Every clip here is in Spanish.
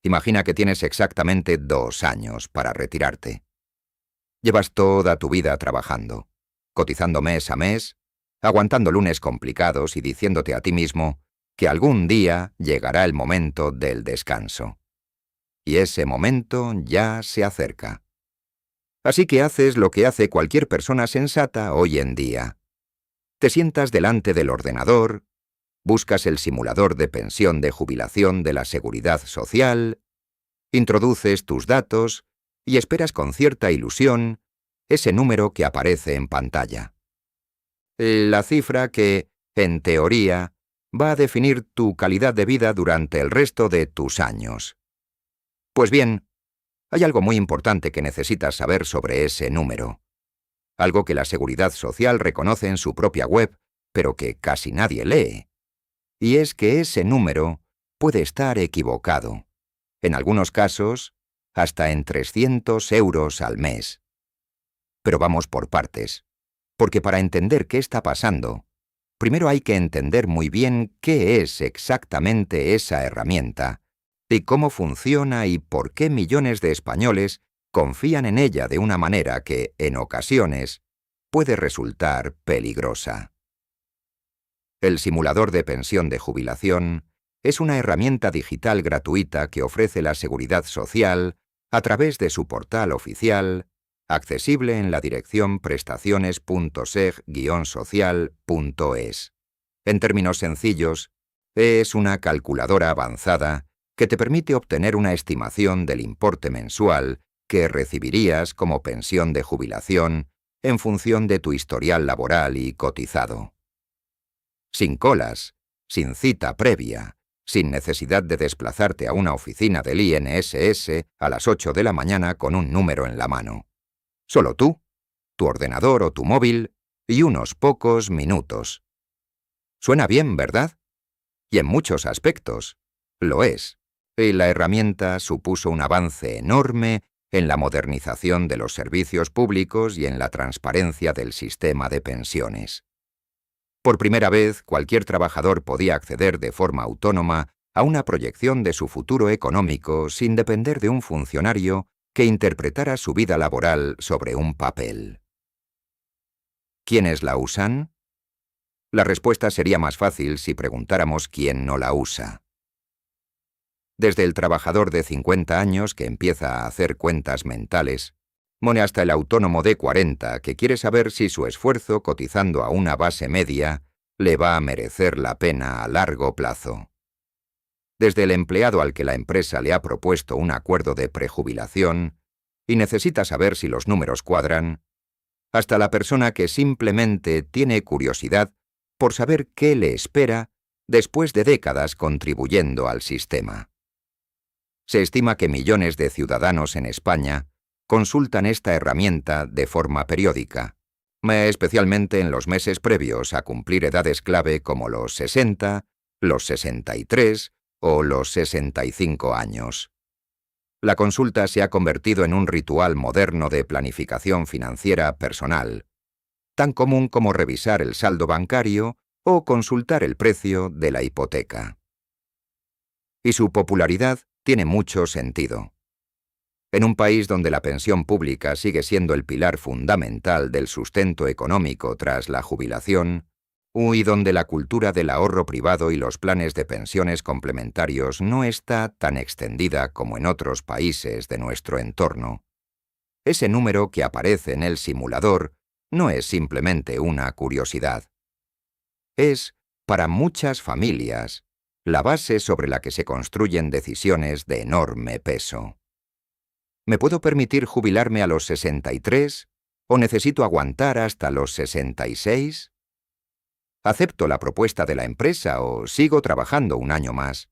Imagina que tienes exactamente 2 años para retirarte. Llevas toda tu vida trabajando, cotizando mes a mes, aguantando lunes complicados y diciéndote a ti mismo que algún día llegará el momento del descanso. Y ese momento ya se acerca. Así que haces lo que hace cualquier persona sensata hoy en día. Te sientas delante del ordenador, buscas el simulador de pensión de jubilación de la Seguridad Social, introduces tus datos y esperas con cierta ilusión ese número que aparece en pantalla. La cifra que, en teoría, va a definir tu calidad de vida durante el resto de tus años. Pues bien, hay algo muy importante que necesitas saber sobre ese número. Algo que la Seguridad Social reconoce en su propia web, pero que casi nadie lee. Y es que ese número puede estar equivocado. En algunos casos, hasta en 300 euros al mes. Pero vamos por partes, porque para entender qué está pasando, primero hay que entender muy bien qué es exactamente esa herramienta, y cómo funciona y por qué millones de españoles confían en ella de una manera que, en ocasiones, puede resultar peligrosa. El simulador de pensión de jubilación es una herramienta digital gratuita que ofrece la Seguridad Social a través de su portal oficial, accesible en la dirección prestaciones.seg-social.es. En términos sencillos, es una calculadora avanzada que te permite obtener una estimación del importe mensual que recibirías como pensión de jubilación en función de tu historial laboral y cotizado. Sin colas, sin cita previa, sin necesidad de desplazarte a una oficina del INSS a las 8 de la mañana con un número en la mano. Solo tú, tu ordenador o tu móvil y unos pocos minutos. Suena bien, ¿verdad? Y en muchos aspectos, lo es. Y la herramienta supuso un avance enorme en la modernización de los servicios públicos y en la transparencia del sistema de pensiones. Por primera vez, cualquier trabajador podía acceder de forma autónoma a una proyección de su futuro económico sin depender de un funcionario que interpretara su vida laboral sobre un papel. ¿Quiénes la usan? La respuesta sería más fácil si preguntáramos quién no la usa. Desde el trabajador de 50 años que empieza a hacer cuentas mentales, hasta el autónomo de 40 que quiere saber si su esfuerzo cotizando a una base media le va a merecer la pena a largo plazo. Desde el empleado al que la empresa le ha propuesto un acuerdo de prejubilación y necesita saber si los números cuadran, hasta la persona que simplemente tiene curiosidad por saber qué le espera después de décadas contribuyendo al sistema. Se estima que millones de ciudadanos en España consultan esta herramienta de forma periódica, especialmente en los meses previos a cumplir edades clave como los 60, los 63 o los 65 años. La consulta se ha convertido en un ritual moderno de planificación financiera personal, tan común como revisar el saldo bancario o consultar el precio de la hipoteca. Y su popularidad tiene mucho sentido. En un país donde la pensión pública sigue siendo el pilar fundamental del sustento económico tras la jubilación, y donde la cultura del ahorro privado y los planes de pensiones complementarios no está tan extendida como en otros países de nuestro entorno, ese número que aparece en el simulador no es simplemente una curiosidad. Es, para muchas familias, la base sobre la que se construyen decisiones de enorme peso. ¿Me puedo permitir jubilarme a los 63 o necesito aguantar hasta los 66? ¿Acepto la propuesta de la empresa o sigo trabajando un año más?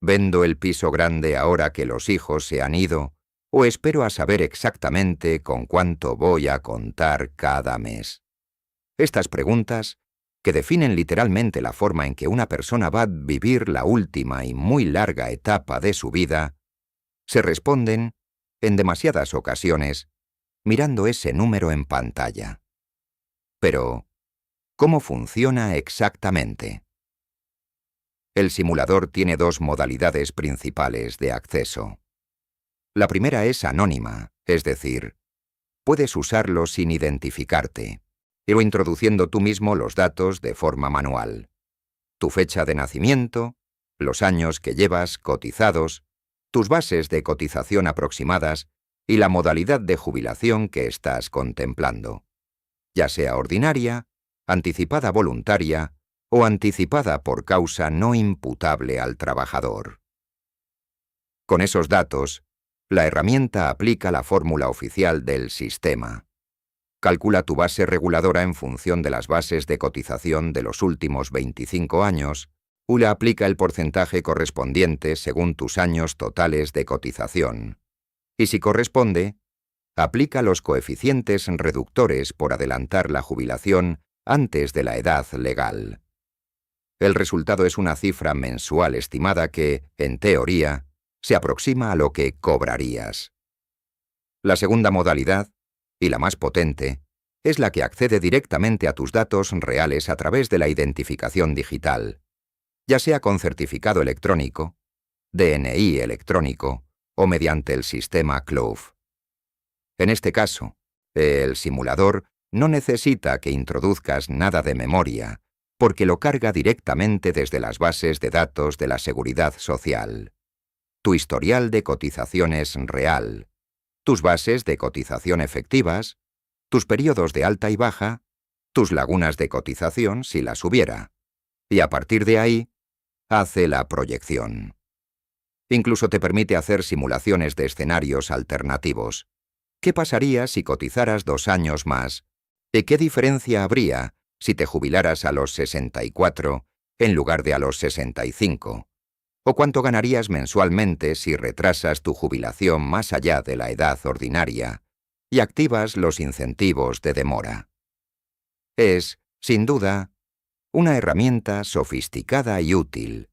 ¿Vendo el piso grande ahora que los hijos se han ido o espero a saber exactamente con cuánto voy a contar cada mes? Estas preguntas, que definen literalmente la forma en que una persona va a vivir la última y muy larga etapa de su vida, se responden, en demasiadas ocasiones, mirando ese número en pantalla. Pero, ¿cómo funciona exactamente? El simulador tiene dos modalidades principales de acceso. La primera es anónima, es decir, puedes usarlo sin identificarte, o introduciendo tú mismo los datos de forma manual. Tu fecha de nacimiento, los años que llevas cotizados, tus bases de cotización aproximadas y la modalidad de jubilación que estás contemplando, ya sea ordinaria, anticipada voluntaria o anticipada por causa no imputable al trabajador. Con esos datos, la herramienta aplica la fórmula oficial del sistema. Calcula tu base reguladora en función de las bases de cotización de los últimos 25 años y le aplica el porcentaje correspondiente según tus años totales de cotización. Y si corresponde, aplica los coeficientes reductores por adelantar la jubilación antes de la edad legal. El resultado es una cifra mensual estimada que, en teoría, se aproxima a lo que cobrarías. La segunda modalidad, y la más potente, es la que accede directamente a tus datos reales a través de la identificación digital, ya sea con certificado electrónico, DNI electrónico o mediante el sistema CLOUD. En este caso, el simulador no necesita que introduzcas nada de memoria, porque lo carga directamente desde las bases de datos de la Seguridad Social. Tu historial de cotizaciones real, tus bases de cotización efectivas, tus periodos de alta y baja, tus lagunas de cotización si las hubiera, y a partir de ahí, hace la proyección. Incluso te permite hacer simulaciones de escenarios alternativos. ¿Qué pasaría si cotizaras 2 años más? ¿Y qué diferencia habría si te jubilaras a los 64 en lugar de a los 65? ¿O cuánto ganarías mensualmente si retrasas tu jubilación más allá de la edad ordinaria y activas los incentivos de demora? Es, sin duda, una herramienta sofisticada y útil.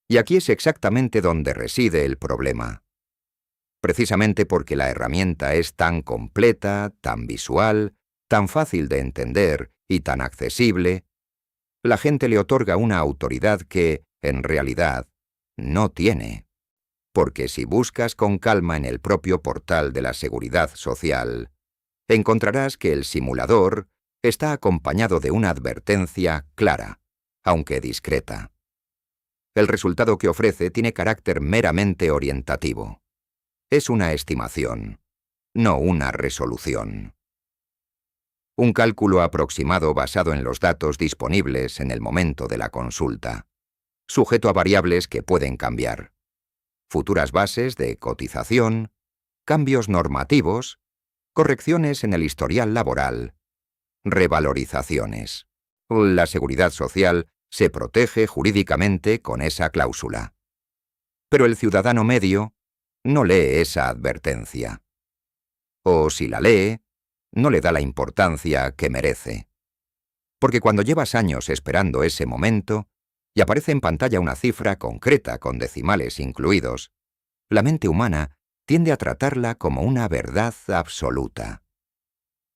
Y aquí es exactamente donde reside el problema. Precisamente porque la herramienta es tan completa, tan visual, tan fácil de entender y tan accesible, la gente le otorga una autoridad que, en realidad, no tiene. Porque si buscas con calma en el propio portal de la Seguridad Social, encontrarás que el simulador está acompañado de una advertencia clara, aunque discreta. El resultado que ofrece tiene carácter meramente orientativo. Es una estimación, no una resolución. Un cálculo aproximado basado en los datos disponibles en el momento de la consulta, sujeto a variables que pueden cambiar. Futuras bases de cotización, cambios normativos, correcciones en el historial laboral, revalorizaciones. La Seguridad Social se protege jurídicamente con esa cláusula. Pero el ciudadano medio no lee esa advertencia. O si la lee, no le da la importancia que merece. Porque cuando llevas años esperando ese momento, y aparece en pantalla una cifra concreta con decimales incluidos, la mente humana tiende a tratarla como una verdad absoluta.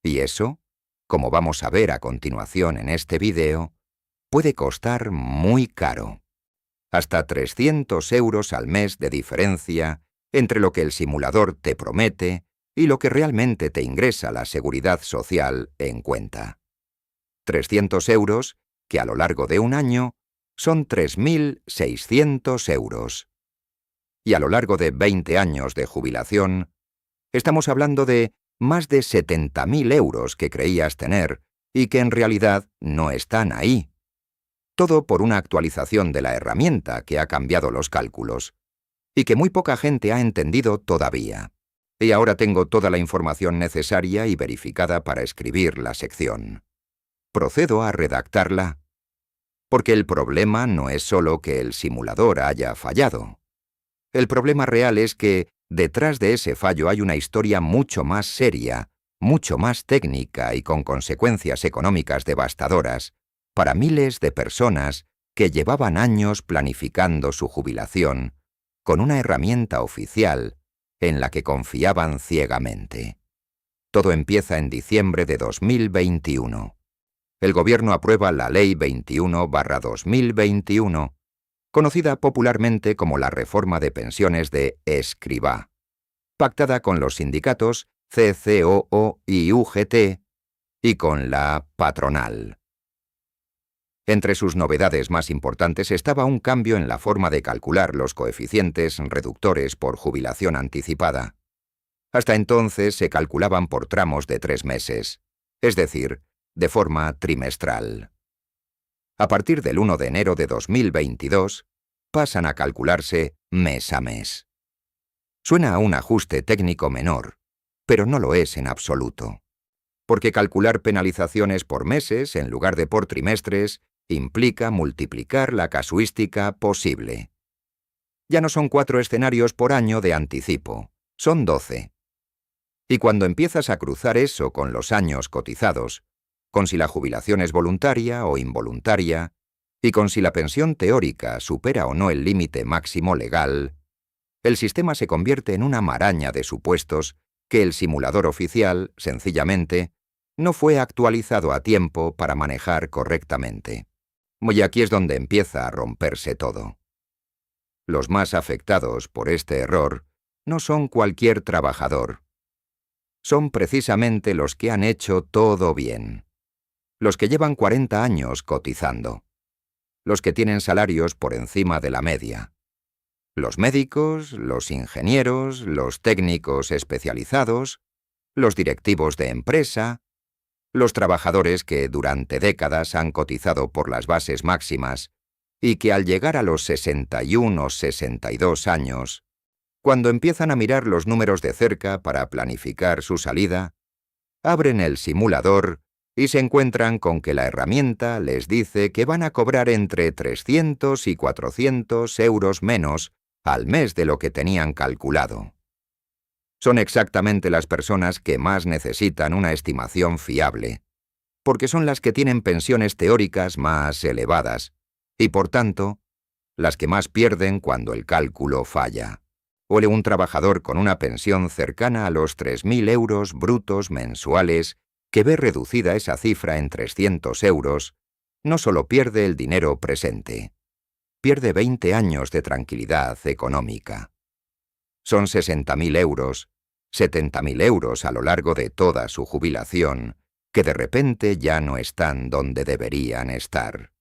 Y eso, como vamos a ver a continuación en este vídeo, puede costar muy caro. Hasta 300 € al mes de diferencia entre lo que el simulador te promete y lo que realmente te ingresa la Seguridad Social en cuenta. 300 € que a lo largo de un año son 3.600 €. Y a lo largo de 20 años de jubilación, estamos hablando de más de 70.000 € que creías tener y que en realidad no están ahí. Todo por una actualización de la herramienta que ha cambiado los cálculos y que muy poca gente ha entendido todavía. Y ahora tengo toda la información necesaria y verificada para escribir la sección. Procedo a redactarla. Porque el problema no es solo que el simulador haya fallado. El problema real es que detrás de ese fallo hay una historia mucho más seria, mucho más técnica y con consecuencias económicas devastadoras para miles de personas que llevaban años planificando su jubilación con una herramienta oficial en la que confiaban ciegamente. Todo empieza en diciembre de 2021. El gobierno aprueba la Ley 21/2021 conocida popularmente como la reforma de pensiones de Escrivá, pactada con los sindicatos CCOO y UGT y con la patronal. Entre sus novedades más importantes estaba un cambio en la forma de calcular los coeficientes reductores por jubilación anticipada. Hasta entonces se calculaban por tramos de 3 meses, es decir, de forma trimestral. A partir del 1 de enero de 2022, pasan a calcularse mes a mes. Suena a un ajuste técnico menor, pero no lo es en absoluto. Porque calcular penalizaciones por meses en lugar de por trimestres implica multiplicar la casuística posible. Ya no son 4 escenarios por año de anticipo, son 12. Y cuando empiezas a cruzar eso con los años cotizados, con si la jubilación es voluntaria o involuntaria, y con si la pensión teórica supera o no el límite máximo legal, el sistema se convierte en una maraña de supuestos que el simulador oficial, sencillamente, no fue actualizado a tiempo para manejar correctamente. Y aquí es donde empieza a romperse todo. Los más afectados por este error no son cualquier trabajador. Son precisamente los que han hecho todo bien. Los que llevan 40 años cotizando. Los que tienen salarios por encima de la media. Los médicos, los ingenieros, los técnicos especializados, los directivos de empresa, los trabajadores que durante décadas han cotizado por las bases máximas y que al llegar a los 61 o 62 años, cuando empiezan a mirar los números de cerca para planificar su salida, abren el simulador y se encuentran con que la herramienta les dice que van a cobrar entre 300 y 400 euros menos al mes de lo que tenían calculado. Son exactamente las personas que más necesitan una estimación fiable, porque son las que tienen pensiones teóricas más elevadas, y por tanto, las que más pierden cuando el cálculo falla. O un trabajador con una pensión cercana a los 3.000 euros brutos mensuales, que ve reducida esa cifra en 300 euros, no solo pierde el dinero presente, pierde 20 años de tranquilidad económica. Son 60.000 euros, 70.000 euros a lo largo de toda su jubilación, que de repente ya no están donde deberían estar.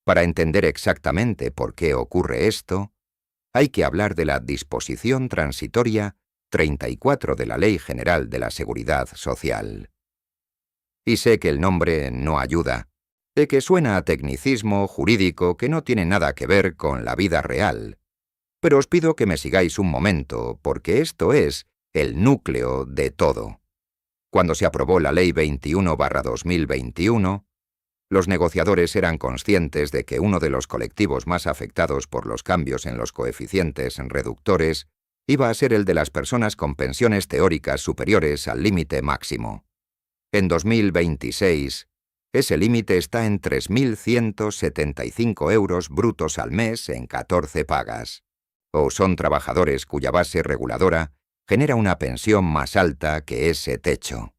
Para entender exactamente por qué ocurre esto, hay que hablar de la disposición transitoria 34 de la Ley General de la Seguridad Social. Y sé que el nombre no ayuda, de que suena a tecnicismo jurídico que no tiene nada que ver con la vida real, pero os pido que me sigáis un momento, porque esto es el núcleo de todo. Cuando se aprobó la Ley 21/2021, los negociadores eran conscientes de que uno de los colectivos más afectados por los cambios en los coeficientes reductores iba a ser el de las personas con pensiones teóricas superiores al límite máximo. En 2026, ese límite está en 3.175 euros brutos al mes en 14 pagas. O son trabajadores cuya base reguladora genera una pensión más alta que ese techo.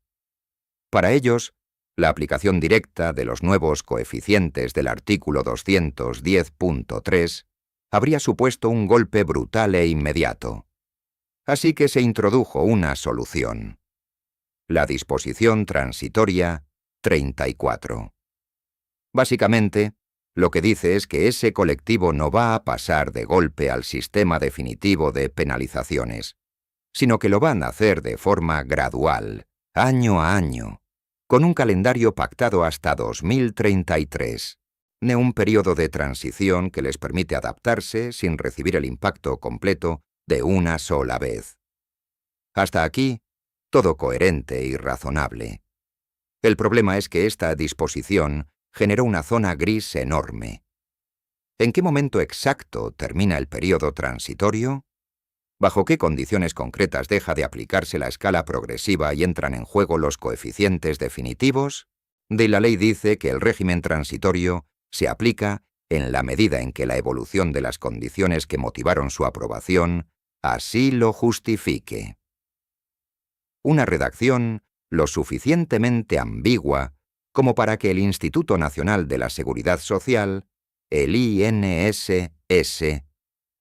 Para ellos, la aplicación directa de los nuevos coeficientes del artículo 210.3 habría supuesto un golpe brutal e inmediato. Así que se introdujo una solución. La disposición transitoria 34. Básicamente, lo que dice es que ese colectivo no va a pasar de golpe al sistema definitivo de penalizaciones, sino que lo van a hacer de forma gradual, año a año, con un calendario pactado hasta 2033, de un periodo de transición que les permite adaptarse sin recibir el impacto completo de una sola vez. Hasta aquí, todo coherente y razonable. El problema es que esta disposición generó una zona gris enorme. ¿En qué momento exacto termina el periodo transitorio? ¿Bajo qué condiciones concretas deja de aplicarse la escala progresiva y entran en juego los coeficientes definitivos? La ley dice que el régimen transitorio se aplica en la medida en que la evolución de las condiciones que motivaron su aprobación así lo justifique. Una redacción lo suficientemente ambigua como para que el Instituto Nacional de la Seguridad Social el INSS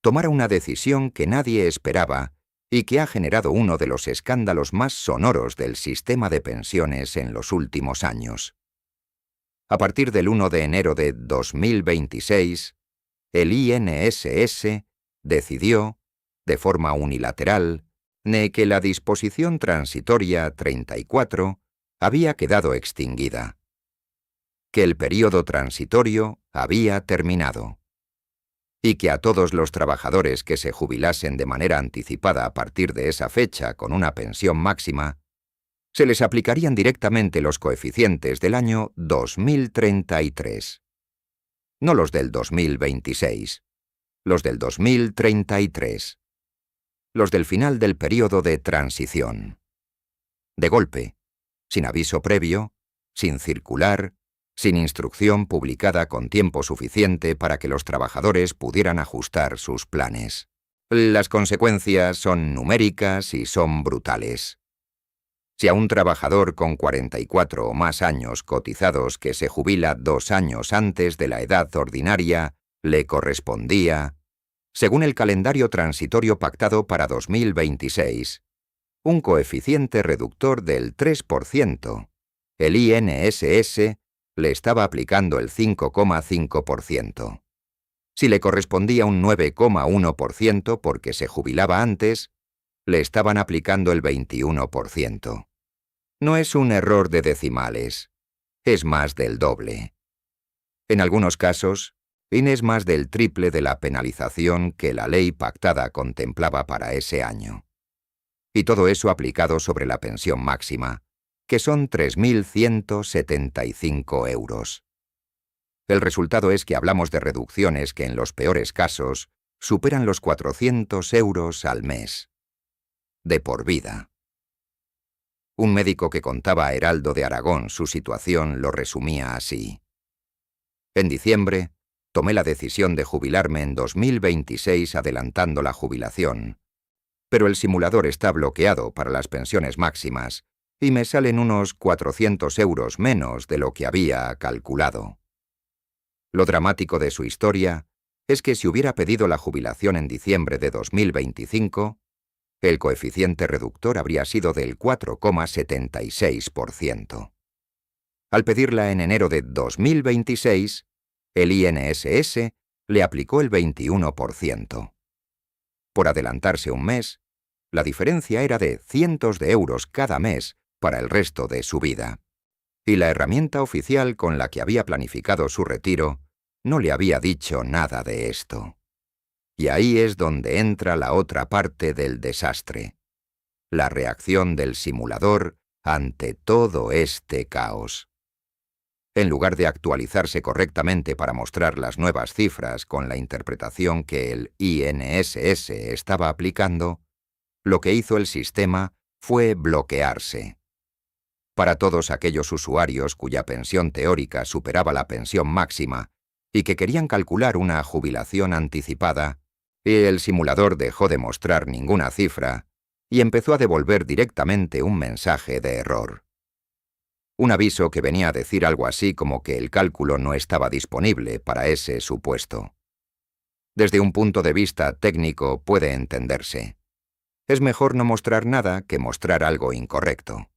tomara una decisión que nadie esperaba y que ha generado uno de los escándalos más sonoros del sistema de pensiones en los últimos años. A partir del 1 de enero de 2026, el INSS decidió, de forma unilateral, que la disposición transitoria 34 había quedado extinguida, que el período transitorio había terminado, y que a todos los trabajadores que se jubilasen de manera anticipada a partir de esa fecha con una pensión máxima, se les aplicarían directamente los coeficientes del año 2033. No los del 2026, los del 2033. Los del final del período de transición. De golpe, sin aviso previo, sin circular, sin instrucción publicada con tiempo suficiente para que los trabajadores pudieran ajustar sus planes. Las consecuencias son numéricas y son brutales. Si a un trabajador con 44 o más años cotizados que se jubila 2 años antes de la edad ordinaria le correspondía, según el calendario transitorio pactado para 2026, un coeficiente reductor del 3%, el INSS le estaba aplicando el 5,5%. Si le correspondía un 9,1% porque se jubilaba antes, le estaban aplicando el 21%. No es un error de decimales, es más del doble. En algunos casos, es más del triple de la penalización que la ley pactada contemplaba para ese año. Y todo eso aplicado sobre la pensión máxima, que son 3.175 euros. El resultado es que hablamos de reducciones que en los peores casos superan los 400 euros al mes. De por vida. Un médico que contaba a Heraldo de Aragón su situación lo resumía así. En diciembre, tomé la decisión de jubilarme en 2026 adelantando la jubilación, pero el simulador está bloqueado para las pensiones máximas y me salen unos 400 euros menos de lo que había calculado. Lo dramático de su historia es que si hubiera pedido la jubilación en diciembre de 2025, el coeficiente reductor habría sido del 4,76%. Al pedirla en enero de 2026, el INSS le aplicó el 21%. Por adelantarse un mes, la diferencia era de cientos de euros cada mes para el resto de su vida. Y la herramienta oficial con la que había planificado su retiro no le había dicho nada de esto. Y ahí es donde entra la otra parte del desastre, la reacción del simulador ante todo este caos. En lugar de actualizarse correctamente para mostrar las nuevas cifras con la interpretación que el INSS estaba aplicando, lo que hizo el sistema fue bloquearse. Para todos aquellos usuarios cuya pensión teórica superaba la pensión máxima y que querían calcular una jubilación anticipada, el simulador dejó de mostrar ninguna cifra y empezó a devolver directamente un mensaje de error. Un aviso que venía a decir algo así como que el cálculo no estaba disponible para ese supuesto. Desde un punto de vista técnico puede entenderse. Es mejor no mostrar nada que mostrar algo incorrecto.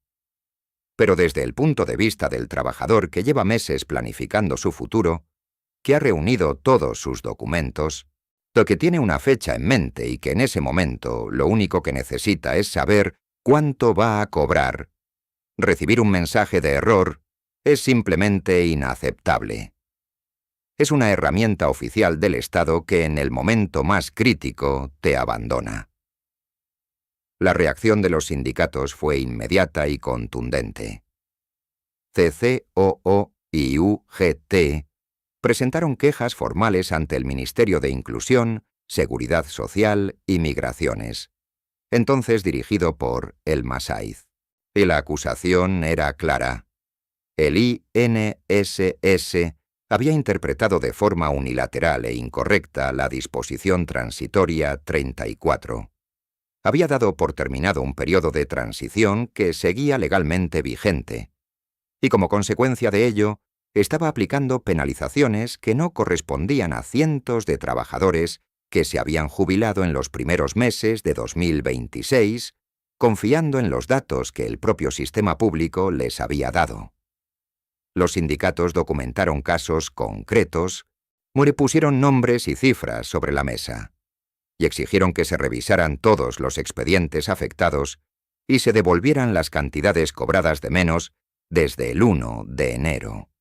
Pero desde el punto de vista del trabajador que lleva meses planificando su futuro, que ha reunido todos sus documentos, que tiene una fecha en mente y que en ese momento lo único que necesita es saber cuánto va a cobrar, recibir un mensaje de error es simplemente inaceptable. Es una herramienta oficial del Estado que en el momento más crítico te abandona. La reacción de los sindicatos fue inmediata y contundente. CCOO y UGT presentaron quejas formales ante el Ministerio de Inclusión, Seguridad Social y Migraciones, entonces dirigido por el Masaiz. Y la acusación era clara. El INSS había interpretado de forma unilateral e incorrecta la disposición transitoria 34. Había dado por terminado un periodo de transición que seguía legalmente vigente, y como consecuencia de ello, estaba aplicando penalizaciones que no correspondían a cientos de trabajadores que se habían jubilado en los primeros meses de 2026, confiando en los datos que el propio sistema público les había dado. Los sindicatos documentaron casos concretos, pusieron nombres y cifras sobre la mesa, y exigieron que se revisaran todos los expedientes afectados y se devolvieran las cantidades cobradas de menos desde el 1 de enero.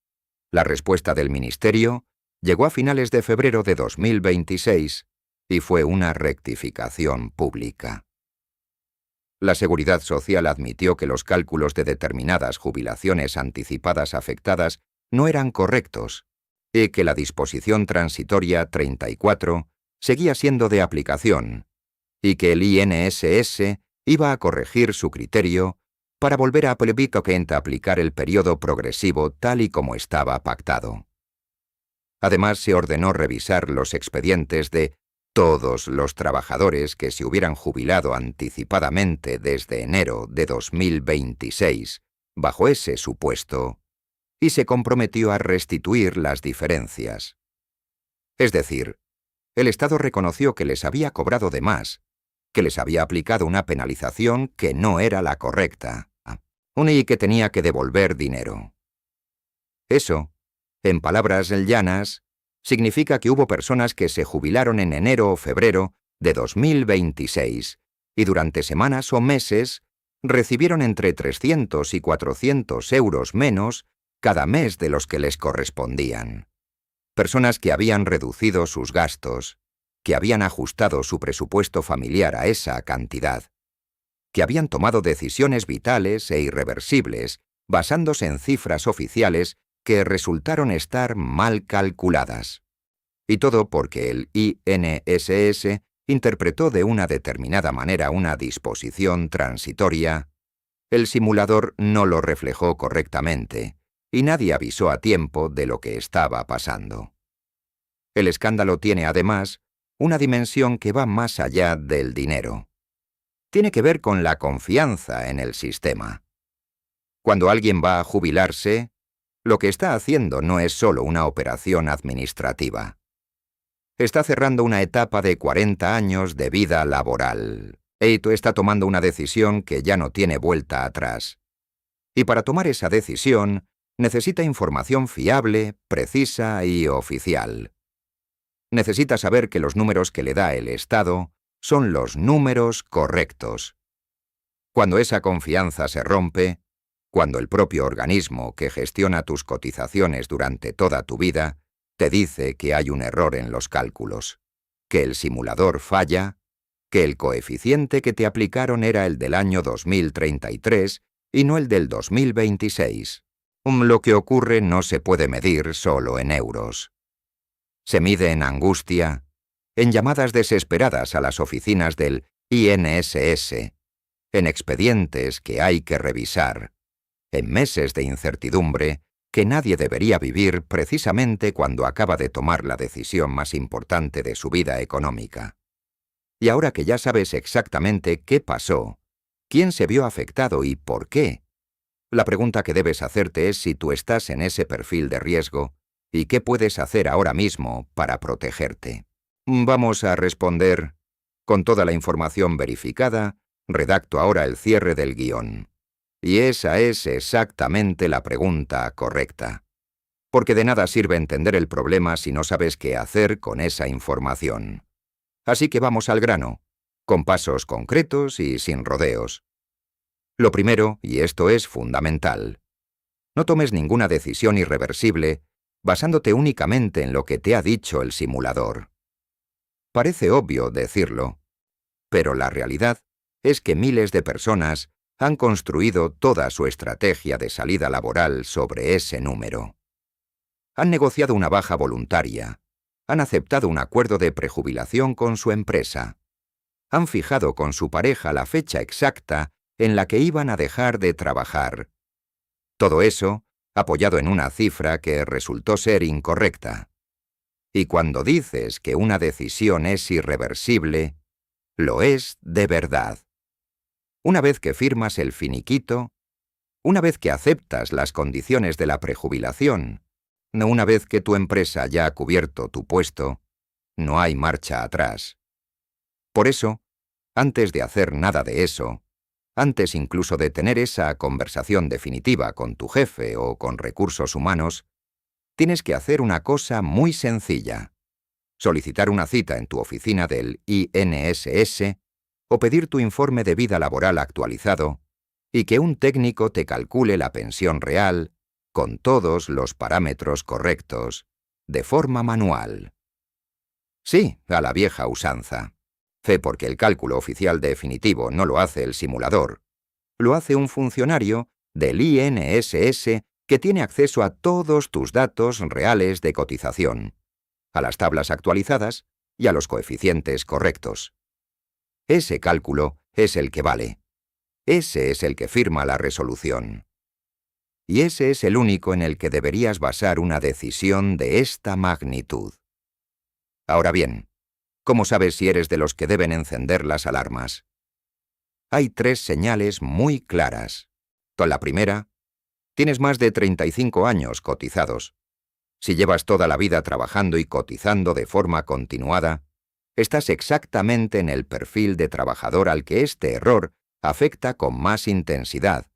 La respuesta del Ministerio llegó a finales de febrero de 2026 y fue una rectificación pública. La Seguridad Social admitió que los cálculos de determinadas jubilaciones anticipadas afectadas no eran correctos y que la disposición transitoria 34 seguía siendo de aplicación y que el INSS iba a corregir su criterio para volver a aplicar el periodo progresivo tal y como estaba pactado. Además, se ordenó revisar los expedientes de todos los trabajadores que se hubieran jubilado anticipadamente desde enero de 2026, bajo ese supuesto, y se comprometió a restituir las diferencias. Es decir, el Estado reconoció que les había cobrado de más, que les había aplicado una penalización que no era la correcta, y que tenía que devolver dinero. Eso, en palabras llanas, significa que hubo personas que se jubilaron en enero o febrero de 2026 y durante semanas o meses recibieron entre 300 y 400 euros menos cada mes de los que les correspondían. Personas que habían reducido sus gastos, que habían ajustado su presupuesto familiar a esa cantidad, que habían tomado decisiones vitales e irreversibles basándose en cifras oficiales que resultaron estar mal calculadas. Y todo porque el INSS interpretó de una determinada manera una disposición transitoria. El simulador no lo reflejó correctamente y nadie avisó a tiempo de lo que estaba pasando. El escándalo tiene, además, una dimensión que va más allá del dinero. Tiene que ver con la confianza en el sistema. Cuando alguien va a jubilarse, lo que está haciendo no es solo una operación administrativa. Está cerrando una etapa de 40 años de vida laboral. Eito está tomando una decisión que ya no tiene vuelta atrás. Y para tomar esa decisión, necesita información fiable, precisa y oficial. Necesita saber que los números que le da el Estado son los números correctos. Cuando esa confianza se rompe, cuando el propio organismo que gestiona tus cotizaciones durante toda tu vida te dice que hay un error en los cálculos, que el simulador falla, que el coeficiente que te aplicaron era el del año 2033 y no el del 2026. Lo que ocurre no se puede medir solo en euros. Se mide en angustia, en llamadas desesperadas a las oficinas del INSS, en expedientes que hay que revisar, en meses de incertidumbre que nadie debería vivir precisamente cuando acaba de tomar la decisión más importante de su vida económica. Y ahora que ya sabes exactamente qué pasó, quién se vio afectado y por qué, la pregunta que debes hacerte es si tú estás en ese perfil de riesgo y qué puedes hacer ahora mismo para protegerte. Vamos a responder. Con toda la información verificada, redacto ahora el cierre del guión. Y esa es exactamente la pregunta correcta. Porque de nada sirve entender el problema si no sabes qué hacer con esa información. Así que vamos al grano, con pasos concretos y sin rodeos. Lo primero, y esto es fundamental, no tomes ninguna decisión irreversible basándote únicamente en lo que te ha dicho el simulador. Parece obvio decirlo, pero la realidad es que miles de personas han construido toda su estrategia de salida laboral sobre ese número. Han negociado una baja voluntaria, han aceptado un acuerdo de prejubilación con su empresa, han fijado con su pareja la fecha exacta en la que iban a dejar de trabajar. Todo eso apoyado en una cifra que resultó ser incorrecta. Y cuando dices que una decisión es irreversible, lo es de verdad. Una vez que firmas el finiquito, una vez que aceptas las condiciones de la prejubilación Una vez que tu empresa ya ha cubierto tu puesto, no hay marcha atrás. Por eso, antes de hacer nada de eso, antes incluso de tener esa conversación definitiva con tu jefe o con recursos humanos, tienes que hacer una cosa muy sencilla: solicitar una cita en tu oficina del INSS o pedir tu informe de vida laboral actualizado y que un técnico te calcule la pensión real con todos los parámetros correctos, de forma manual. Sí, a la vieja usanza. Fe porque el cálculo oficial definitivo no lo hace el simulador, lo hace un funcionario del INSS que tiene acceso a todos tus datos reales de cotización, a las tablas actualizadas y a los coeficientes correctos. Ese cálculo es el que vale. Ese es el que firma la resolución. Y ese es el único en el que deberías basar una decisión de esta magnitud. Ahora bien, ¿cómo sabes si eres de los que deben encender las alarmas? Hay 3 señales muy claras. La primera: tienes más de 35 años cotizados. Si llevas toda la vida trabajando y cotizando de forma continuada, estás exactamente en el perfil de trabajador al que este error afecta con más intensidad,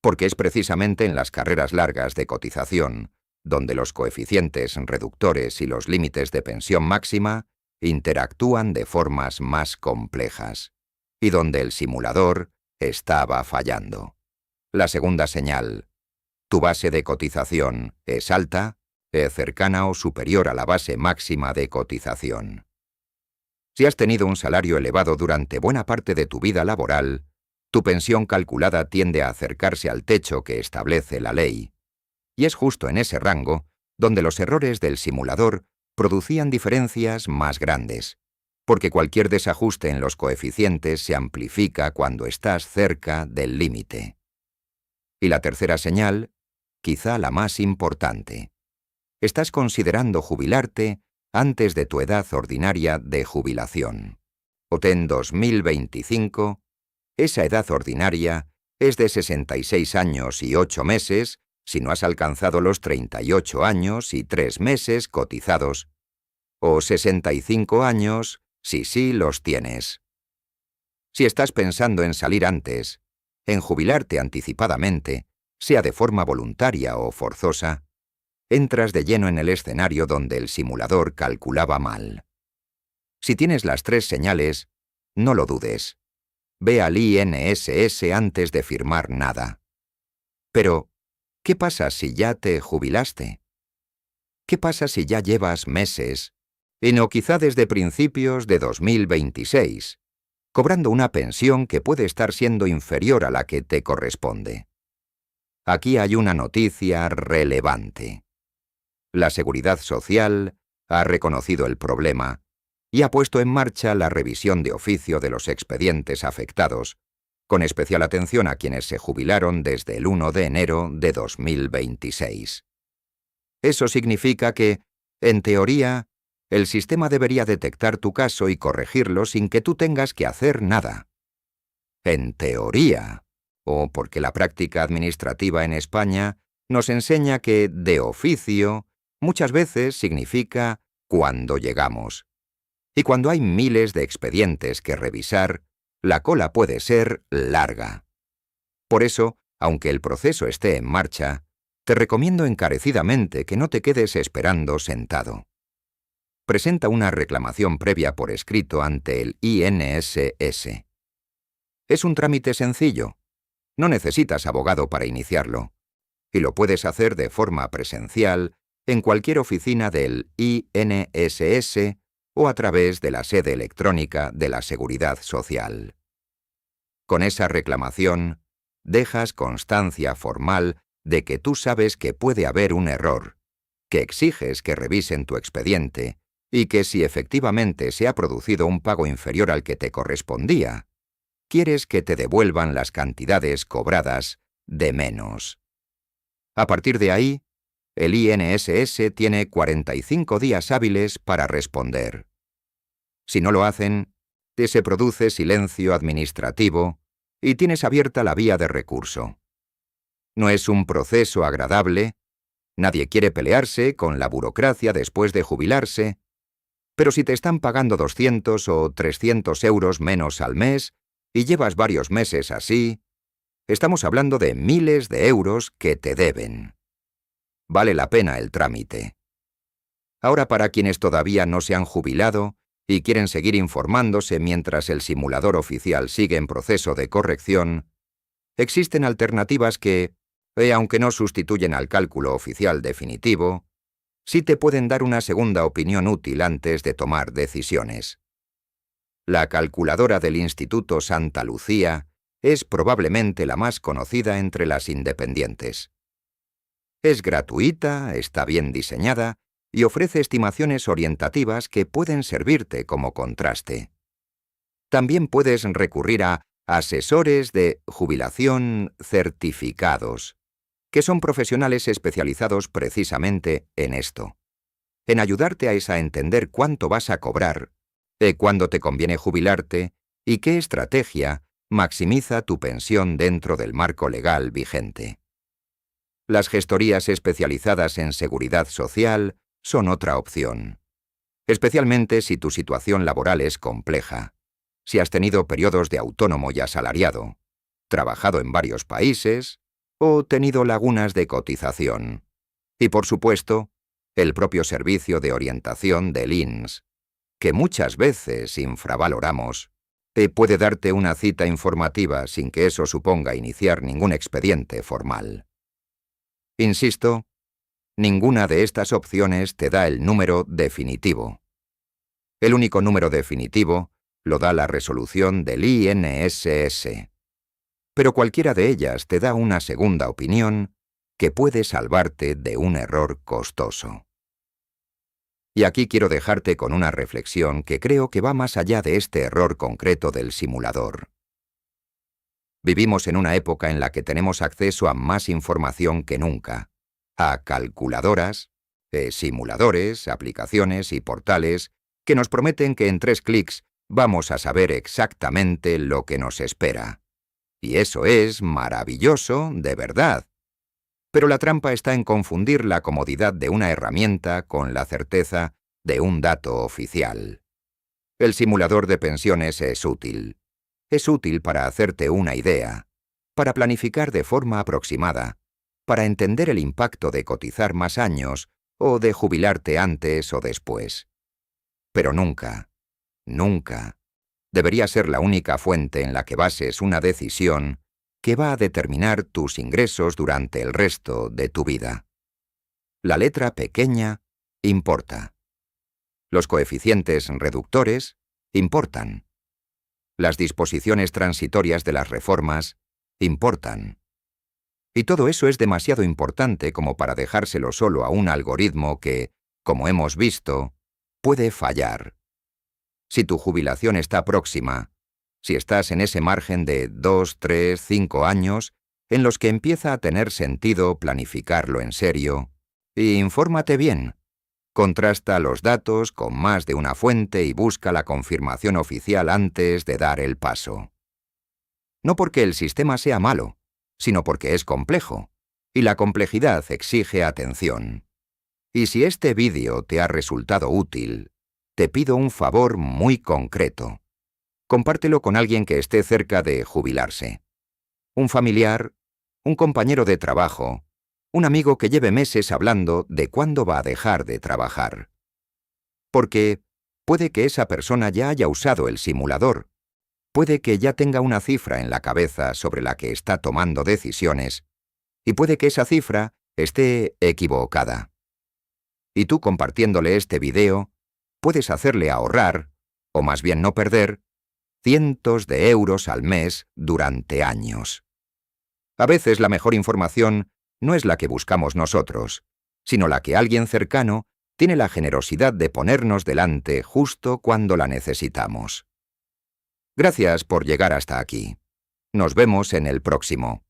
porque es precisamente en las carreras largas de cotización donde los coeficientes reductores y los límites de pensión máxima interactúan de formas más complejas, y donde el simulador estaba fallando. La segunda señal: tu base de cotización es alta, cercana o superior a la base máxima de cotización. Si has tenido un salario elevado durante buena parte de tu vida laboral, tu pensión calculada tiende a acercarse al techo que establece la ley, y es justo en ese rango donde los errores del simulador producían diferencias más grandes, porque cualquier desajuste en los coeficientes se amplifica cuando estás cerca del límite. Y la tercera señal, quizá la más importante: estás considerando jubilarte antes de tu edad ordinaria de jubilación. En 2025, esa edad ordinaria es de 66 años y 8 meses si no has alcanzado los 38 años y 3 meses cotizados, o 65 años si sí los tienes. Si estás pensando en salir antes, en jubilarte anticipadamente, sea de forma voluntaria o forzosa, entras de lleno en el escenario donde el simulador calculaba mal. Si tienes las 3 señales, no lo dudes. Ve al INSS antes de firmar nada. Pero, ¿qué pasa si ya te jubilaste? ¿Qué pasa si ya llevas meses, y no quizá desde principios de 2026, cobrando una pensión que puede estar siendo inferior a la que te corresponde? Aquí hay una noticia relevante. La Seguridad Social ha reconocido el problema y ha puesto en marcha la revisión de oficio de los expedientes afectados, con especial atención a quienes se jubilaron desde el 1 de enero de 2026. Eso significa que, en teoría, el sistema debería detectar tu caso y corregirlo sin que tú tengas que hacer nada. En teoría, o porque la práctica administrativa en España nos enseña que de oficio muchas veces significa cuando llegamos. Y cuando hay miles de expedientes que revisar, la cola puede ser larga. Por eso, aunque el proceso esté en marcha, te recomiendo encarecidamente que no te quedes esperando sentado. Presenta una reclamación previa por escrito ante el INSS. Es un trámite sencillo. No necesitas abogado para iniciarlo. Y lo puedes hacer de forma presencial en cualquier oficina del INSS o a través de la sede electrónica de la Seguridad Social. Con esa reclamación, dejas constancia formal de que tú sabes que puede haber un error, que exiges que revisen tu expediente y que si efectivamente se ha producido un pago inferior al que te correspondía, quieres que te devuelvan las cantidades cobradas de menos. A partir de ahí, el INSS tiene 45 días hábiles para responder. Si no lo hacen, se produce silencio administrativo y tienes abierta la vía de recurso. No es un proceso agradable, Nadie quiere pelearse con la burocracia después de jubilarse, pero si te están pagando 200 o 300 euros menos al mes y llevas varios meses así, estamos hablando de miles de euros que te deben. Vale la pena el trámite. Ahora, para quienes todavía no se han jubilado y quieren seguir informándose mientras el simulador oficial sigue en proceso de corrección, existen alternativas que, aunque no sustituyen al cálculo oficial definitivo, sí te pueden dar una segunda opinión útil antes de tomar decisiones. La calculadora del Instituto Santa Lucía es probablemente la más conocida entre las independientes. Es gratuita, está bien diseñada y ofrece estimaciones orientativas que pueden servirte como contraste. También puedes recurrir a asesores de jubilación certificados, que son profesionales especializados precisamente en esto, en ayudarte a entender cuánto vas a cobrar, cuándo te conviene jubilarte y qué estrategia maximiza tu pensión dentro del marco legal vigente. Las gestorías especializadas en seguridad social son otra opción, especialmente si tu situación laboral es compleja, si has tenido periodos de autónomo y asalariado, trabajado en varios países o tenido lagunas de cotización. Y por supuesto, el propio servicio de orientación del INS, que muchas veces infravaloramos, puede darte una cita informativa sin que eso suponga iniciar ningún expediente formal. Insisto, ninguna de estas opciones te da el número definitivo. El único número definitivo lo da la resolución del INSS. Pero cualquiera de ellas te da una segunda opinión que puede salvarte de un error costoso. Y aquí quiero dejarte con una reflexión que creo que va más allá de este error concreto del simulador. Vivimos en una época en la que tenemos acceso a más información que nunca, a calculadoras, simuladores, aplicaciones y portales que nos prometen que en 3 clics vamos a saber exactamente lo que nos espera. Y eso es maravilloso, de verdad. Pero la trampa está en confundir la comodidad de una herramienta con la certeza de un dato oficial. El simulador de pensiones es útil. Es útil para hacerte una idea, para planificar de forma aproximada, para entender el impacto de cotizar más años o de jubilarte antes o después. Pero nunca, nunca, debería ser la única fuente en la que bases una decisión que va a determinar tus ingresos durante el resto de tu vida. La letra pequeña importa. Los coeficientes reductores importan. Las disposiciones transitorias de las reformas importan. Y todo eso es demasiado importante como para dejárselo solo a un algoritmo que, como hemos visto, puede fallar. Si tu jubilación está próxima, si estás en ese margen de 2, 3, 5 años, en los que empieza a tener sentido planificarlo en serio, infórmate bien. Contrasta los datos con más de una fuente y busca la confirmación oficial antes de dar el paso. No porque el sistema sea malo, sino porque es complejo, y la complejidad exige atención. Y si este vídeo te ha resultado útil, te pido un favor muy concreto. Compártelo con alguien que esté cerca de jubilarse. Un familiar, un compañero de trabajo, un amigo que lleve meses hablando de cuándo va a dejar de trabajar. Porque puede que esa persona ya haya usado el simulador, puede que ya tenga una cifra en la cabeza sobre la que está tomando decisiones, y puede que esa cifra esté equivocada. Y tú, compartiéndole este video, puedes hacerle ahorrar, o más bien no perder, cientos de euros al mes durante años. A veces la mejor información no es la que buscamos nosotros, sino la que alguien cercano tiene la generosidad de ponernos delante justo cuando la necesitamos. Gracias por llegar hasta aquí. Nos vemos en el próximo.